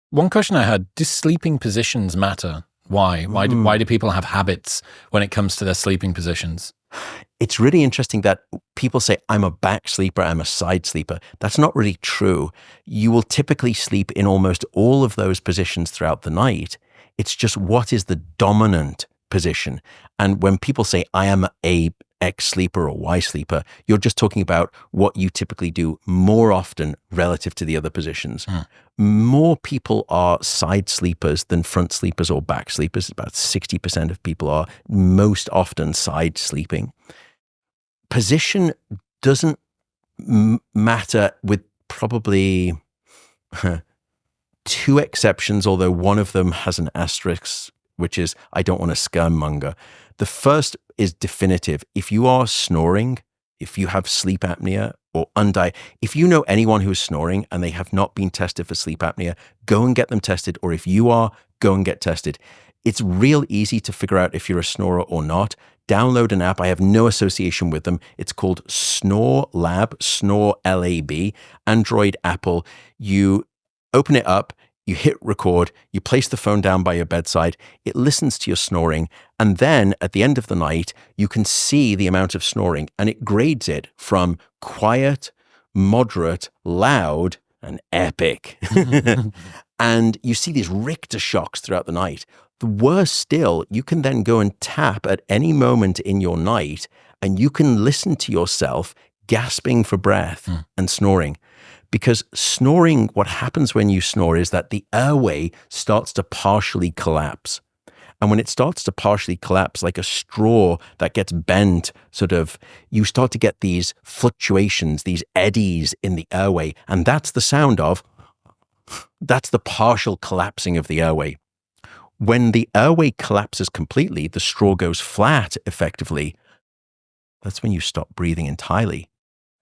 One question I had, do sleeping positions matter? Why? Why do people have habits when it comes to their sleeping positions? It's really interesting that people say, I'm a back sleeper, I'm a side sleeper. That's not really true. You will typically sleep in almost all of those positions throughout the night. It's just what is the dominant position. And when people say, I am a X sleeper or Y sleeper, you're just talking about what you typically do more often relative to the other positions. More people are side sleepers than front sleepers or back sleepers. About 60% of people are most often side sleeping. Position doesn't matter, with probably two exceptions, although one of them has an asterisk, which is I don't want to scaremonger. The first is definitive. If you are snoring, if you have sleep apnea or if you know anyone who is snoring and they have not been tested for sleep apnea, go and get them tested. Or if you are, go and get tested. It's real easy to figure out if you're a snorer or not. Download an app. I have no association with them. It's called Snore Lab, Snore Lab, Android, Apple. You open it up, you hit record, you place the phone down by your bedside, it listens to your snoring, and then at the end of the night, you can see the amount of snoring, and it grades it from quiet, moderate, loud, and epic. And you see these Richter shocks throughout the night. The worse still, you can then go and tap at any moment in your night, and you can listen to yourself gasping for breath and snoring. Because snoring, what happens when you snore is that the airway starts to partially collapse. And when it starts to partially collapse, like a straw that gets bent, you start to get these fluctuations, these eddies in the airway. And that's the partial collapsing of the airway. When the airway collapses completely, the straw goes flat effectively. That's when you stop breathing entirely.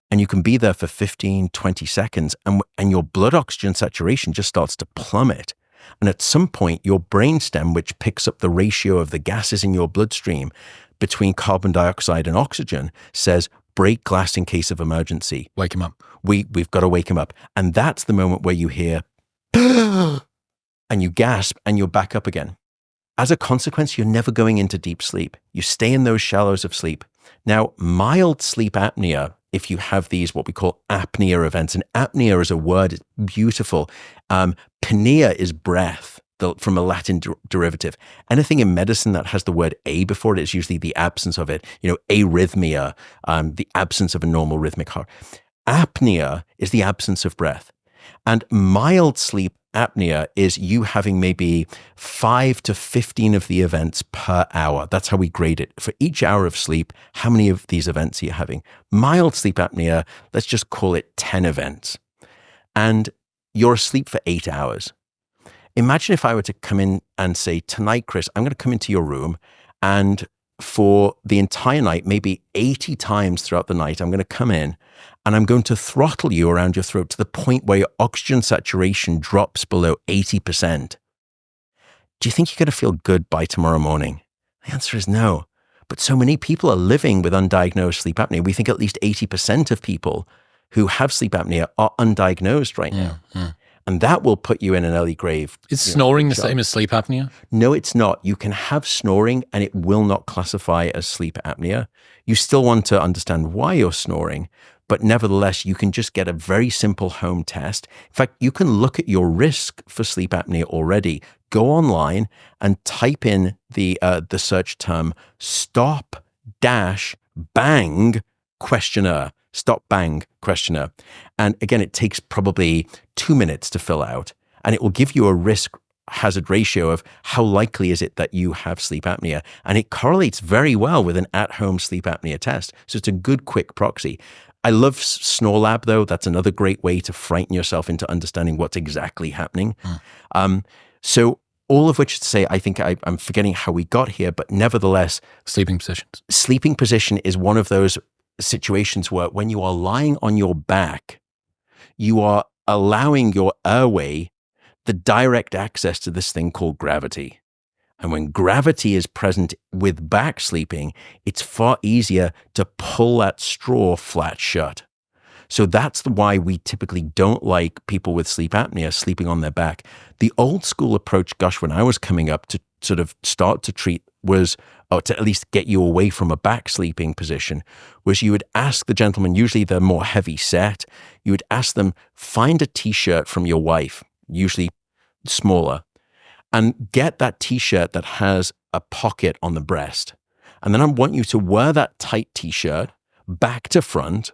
And you can be there for 15, 20 seconds and your blood oxygen saturation just starts to plummet. And at some point, your brainstem, which picks up the ratio of the gases in your bloodstream between carbon dioxide and oxygen, says, break glass in case of emergency. Wake him up. We've got to wake him up. And that's the moment where you hear, and you gasp and you're back up again. As a consequence, you're never going into deep sleep. You stay in those shallows of sleep. Now, mild sleep apnea, if you have these, what we call apnea events, and apnea is a word, it's beautiful. Apnea is breath, from a Latin derivative. Anything in medicine that has the word a before it is usually the absence of it. Arrhythmia, the absence of a normal rhythmic heart. Apnea is the absence of breath. And mild sleep apnea is you having maybe 5 to 15 of the events per hour. That's how we grade it. For each hour of sleep, how many of these events are you having? Mild sleep apnea, let's just call it 10 events. And you're asleep for 8 hours. Imagine if I were to come in and say, tonight, Chris, I'm going to come into your room, and for the entire night, maybe 80 times throughout the night, I'm going to come in and I'm going to throttle you around your throat to the point where your oxygen saturation drops below 80%. Do you think you're going to feel good by tomorrow morning? The answer is no. But so many people are living with undiagnosed sleep apnea. We think at least 80% of people who have sleep apnea are undiagnosed right now. And that will put you in an early grave. Is snoring the same as sleep apnea? No, it's not. You can have snoring and it will not classify as sleep apnea. You still want to understand why you're snoring, but nevertheless, you can just get a very simple home test. In fact, you can look at your risk for sleep apnea already. Go online and type in the search term stop-bang questionnaire. Stop bang questionnaire. And again, it takes probably 2 minutes to fill out, and it will give you a risk hazard ratio of how likely is it that you have sleep apnea. And it correlates very well with an at-home sleep apnea test. So it's a good, quick proxy. I love Snore Lab, though. That's another great way to frighten yourself into understanding what's exactly happening. So all of which to say, I think I'm forgetting how we got here, but nevertheless, Sleeping positions. Sleeping position is one of those situations where when you are lying on your back, you are allowing your airway the direct access to this thing called gravity. And when gravity is present with back sleeping, it's far easier to pull that straw flat shut. So that's why we typically don't like people with sleep apnea sleeping on their back. The old school approach, gosh, when I was coming up to sort of start to treat was, or to at least get you away from a back sleeping position, was you would ask the gentleman, usually they're more heavy set, you would ask them, find a t-shirt from your wife, usually smaller, and get that t-shirt that has a pocket on the breast. And then I want you to wear that tight t-shirt back to front.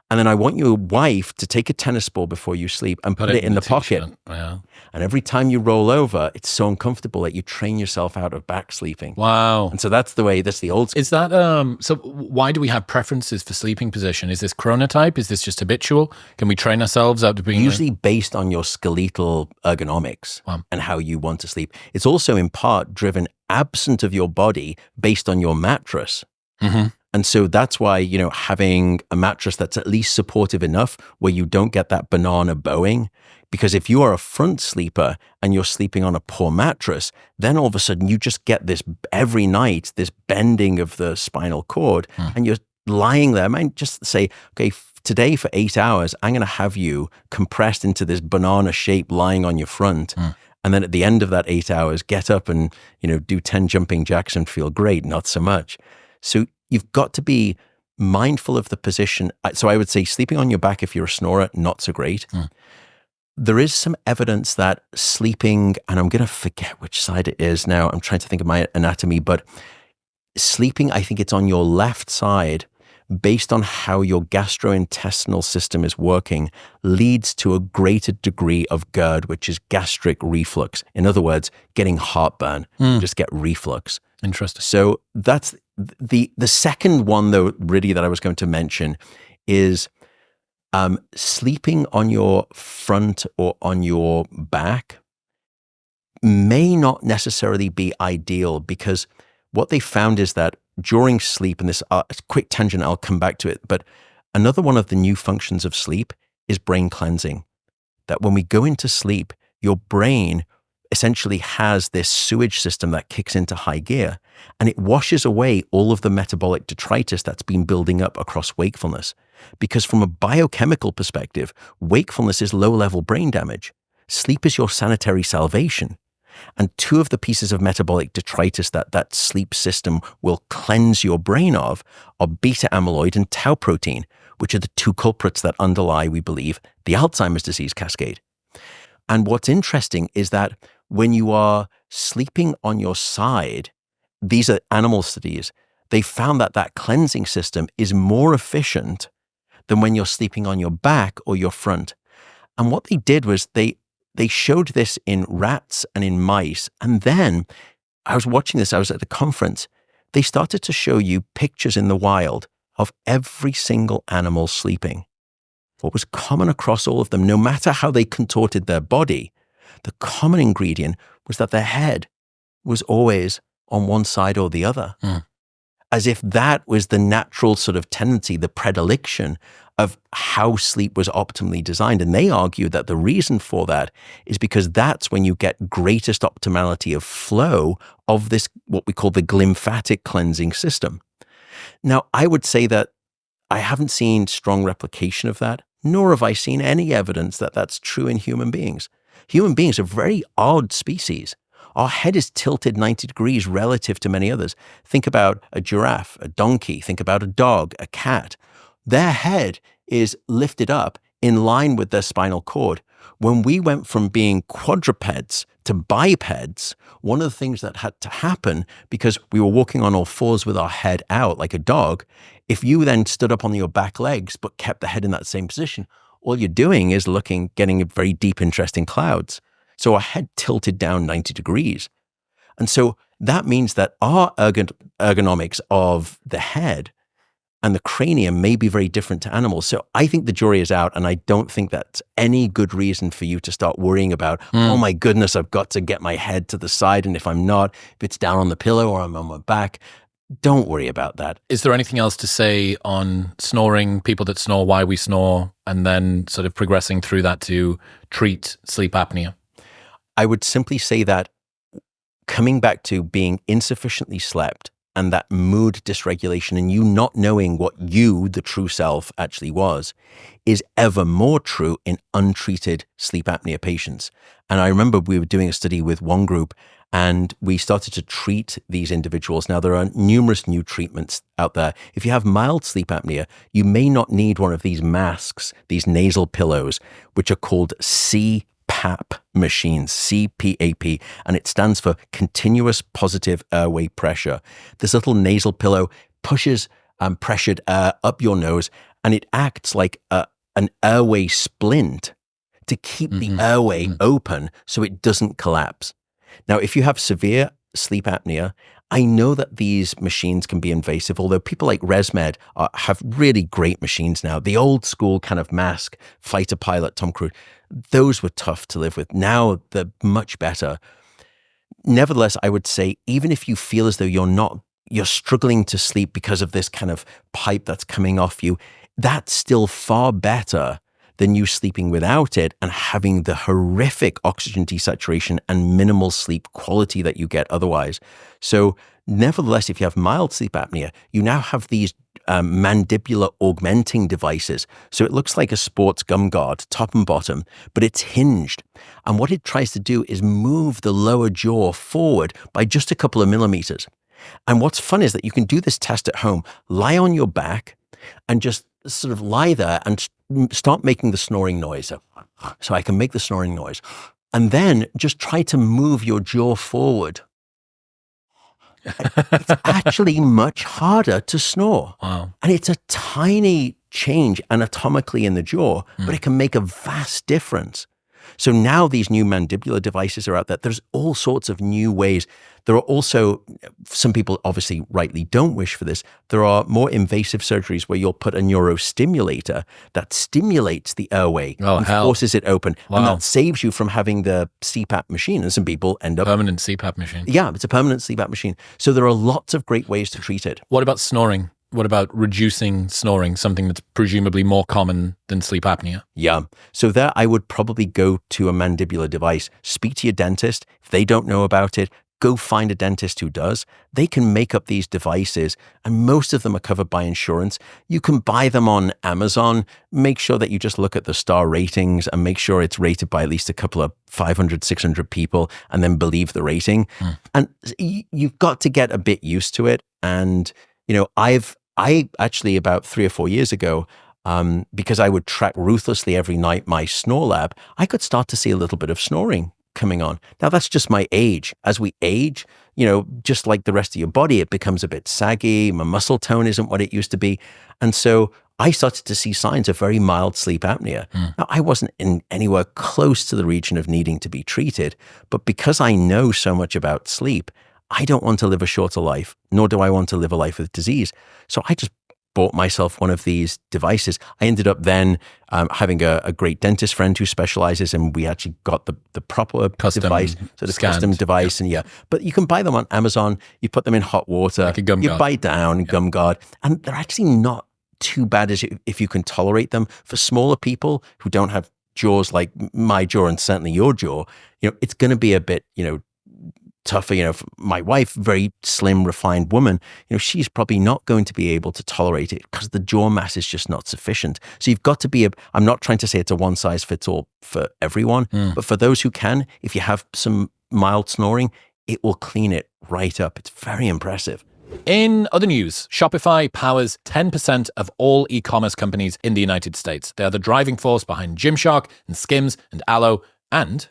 And then I want your wife to take a tennis ball before you sleep and put it in the pocket. Yeah. And every time you roll over, it's so uncomfortable that you train yourself out of back sleeping. Wow. And so that's the old school. Is that, so why do we have preferences for sleeping position? Is this chronotype? Is this just habitual? Can we train ourselves out to being Usually based on your skeletal ergonomics and how you want to sleep. It's also in part driven absent of your body based on your mattress. Mm-hmm. And so that's why, having a mattress that's at least supportive enough where you don't get that banana bowing. Because if you are a front sleeper and you're sleeping on a poor mattress, then all of a sudden you just get this every night, this bending of the spinal cord, and you're lying there. I might just say, okay, today for 8 hours, I'm going to have you compressed into this banana shape lying on your front. And then at the end of that 8 hours, get up and, do 10 jumping jacks and feel great. Not so much. So you've got to be mindful of the position. So I would say sleeping on your back if you're a snorer, not so great. There is some evidence that sleeping, and I'm going to forget which side it is now. I'm trying to think of my anatomy, but sleeping, I think it's on your left side, based on how your gastrointestinal system is working, leads to a greater degree of GERD, which is gastric reflux. In other words, getting heartburn. You just get reflux. Interesting. So that's the second one, though, really, that I was going to mention is sleeping on your front or on your back may not necessarily be ideal, because what they found is that during sleep, and this quick tangent, I'll come back to it, but another one of the new functions of sleep is brain cleansing. That when we go into sleep, your brain essentially has this sewage system that kicks into high gear, and it washes away all of the metabolic detritus that's been building up across wakefulness. Because from a biochemical perspective, wakefulness is low-level brain damage. Sleep is your sanitary salvation. And two of the pieces of metabolic detritus that sleep system will cleanse your brain of are beta amyloid and tau protein, which are the two culprits that underlie, we believe, the Alzheimer's disease cascade. And what's interesting is that when you are sleeping on your side, these are animal studies, they found that that cleansing system is more efficient than when you're sleeping on your back or your front. And what they did was they showed this in rats and in mice. And then I was watching this, I was at the conference. They started to show you pictures in the wild of every single animal sleeping. What was common across all of them, no matter how they contorted their body, the common ingredient was that their head was always on one side or the other. As if that was the natural sort of tendency, the predilection of how sleep was optimally designed. And they argue that the reason for that is because that's when you get greatest optimality of flow of this, what we call the glymphatic cleansing system. Now, I would say that I haven't seen strong replication of that, nor have I seen any evidence that that's true in human beings. Human beings are a very odd species. Our head is tilted 90 degrees relative to many others. Think about a giraffe, a donkey, think about a dog, a cat. Their head is lifted up in line with their spinal cord. When we went from being quadrupeds to bipeds, one of the things that had to happen, because we were walking on all fours with our head out like a dog, if you then stood up on your back legs but kept the head in that same position, all you're doing is getting a very deep interest in clouds. So our head tilted down 90 degrees. And so that means that our ergonomics of the head and the cranium may be very different to animals. So I think the jury is out, and I don't think that's any good reason for you to start worrying about, oh my goodness, I've got to get my head to the side, and if I'm not, if it's down on the pillow or I'm on my back, don't worry about that. Is there anything else to say on snoring, people that snore, why we snore, and then sort of progressing through that to treat sleep apnea? I would simply say that coming back to being insufficiently slept and that mood dysregulation and you not knowing what you, the true self, actually was, is ever more true in untreated sleep apnea patients. And I remember we were doing a study with one group and we started to treat these individuals. Now, there are numerous new treatments out there. If you have mild sleep apnea, you may not need one of these masks, these nasal pillows, which are called CPAP machines, CPAP, and it stands for continuous positive airway pressure. This little nasal pillow pushes pressured air up your nose, and it acts like an airway splint to keep the airway open so it doesn't collapse. Now, if you have severe sleep apnea, I know that these machines can be invasive, although people like ResMed have really great machines now. The old school kind of mask, fighter pilot, Tom Cruise, those were tough to live with. Now they're much better. Nevertheless, I would say, even if you feel as though you're struggling to sleep because of this kind of pipe that's coming off you, that's still far better than you sleeping without it and having the horrific oxygen desaturation and minimal sleep quality that you get otherwise. So nevertheless, if you have mild sleep apnea, you now have these mandibular augmenting devices. So it looks like a sports gum guard, top and bottom, but it's hinged. And what it tries to do is move the lower jaw forward by just a couple of millimeters. And what's fun is that you can do this test at home, lie on your back and just sort of lie there and start making the snoring noise. So I can make the snoring noise. And then just try to move your jaw forward. It's actually much harder to snore. Wow. And it's a tiny change anatomically in the jaw, but it can make a vast difference. So now these new mandibular devices are out there. There's all sorts of new ways. There are also, some people obviously rightly don't wish for this. There are more invasive surgeries where you'll put a neurostimulator that stimulates the airway and forces it open. Wow. And that saves you from having the CPAP machine. And some people end up... Permanent CPAP machine. Yeah, it's a permanent CPAP machine. So there are lots of great ways to treat it. What about snoring? What about reducing snoring, something that's presumably more common than sleep apnea? Yeah. So there I would probably go to a mandibular device. Speak to your dentist. If they don't know about it, go find a dentist who does. They can make up these devices, and most of them are covered by insurance. You can buy them on Amazon. Make sure that you just look at the star ratings and make sure it's rated by at least a couple of 500, 600 people, and then believe the rating. And you've got to get a bit used to it. And, you know, I actually about 3 or 4 years ago, because I would track ruthlessly every night my snore lab, I could start to see a little bit of snoring coming on. Now, that's just my age. As we age, you know, just like the rest of your body, it becomes a bit saggy. My muscle tone isn't what it used to be. And so I started to see signs of very mild sleep apnea. Now, I wasn't in anywhere close to the region of needing to be treated, but because I know so much about sleep, I don't want to live a shorter life, nor do I want to live a life with disease. So I just bought myself one of these devices. I ended up then having a great dentist friend who specializes, and we actually got the proper custom device, so the custom device. And but you can buy them on Amazon. You put them in hot water, like a gum you guard. bite down, gum guard, and they're actually not too bad if you can tolerate them. For smaller people who don't have jaws like my jaw and certainly your jaw, you know, it's going to be a bit, you know, tougher. You know, my wife, very slim, refined woman, you know, she's probably not going to be able to tolerate it because the jaw mass is just not sufficient. So you've got to be I'm not trying to say it's a one size fits all for everyone, but for those who can, if you have some mild snoring, it will clean it right up. It's very impressive. In other news, Shopify powers 10% of all e-commerce companies in the United States. They are the driving force behind Gymshark and Skims and Aloe and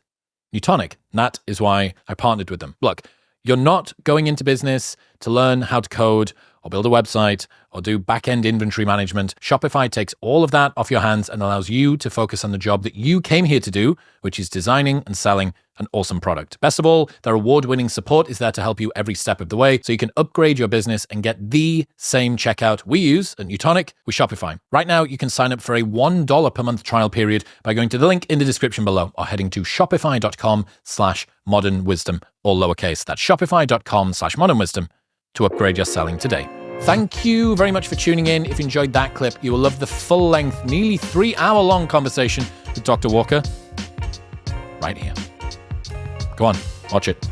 Newtonic. And that is why I partnered with them. Look, you're not going into business to learn how to code or build a website or do back-end inventory management. Shopify takes all of that off your hands and allows you to focus on the job that you came here to do, which is designing and selling an awesome product. Best of all, their award-winning support is there to help you every step of the way, so you can upgrade your business and get the same checkout we use at Newtonic with Shopify. Right now, you can sign up for a $1 per month trial period by going to the link in the description below or heading to shopify.com/modernwisdom, all lowercase. That's shopify.com/modernwisdom to upgrade your selling today. Thank you very much for tuning in. If you enjoyed that clip, you will love the full-length, nearly 3-hour-long conversation with Dr. Walker right here. Go on, watch it.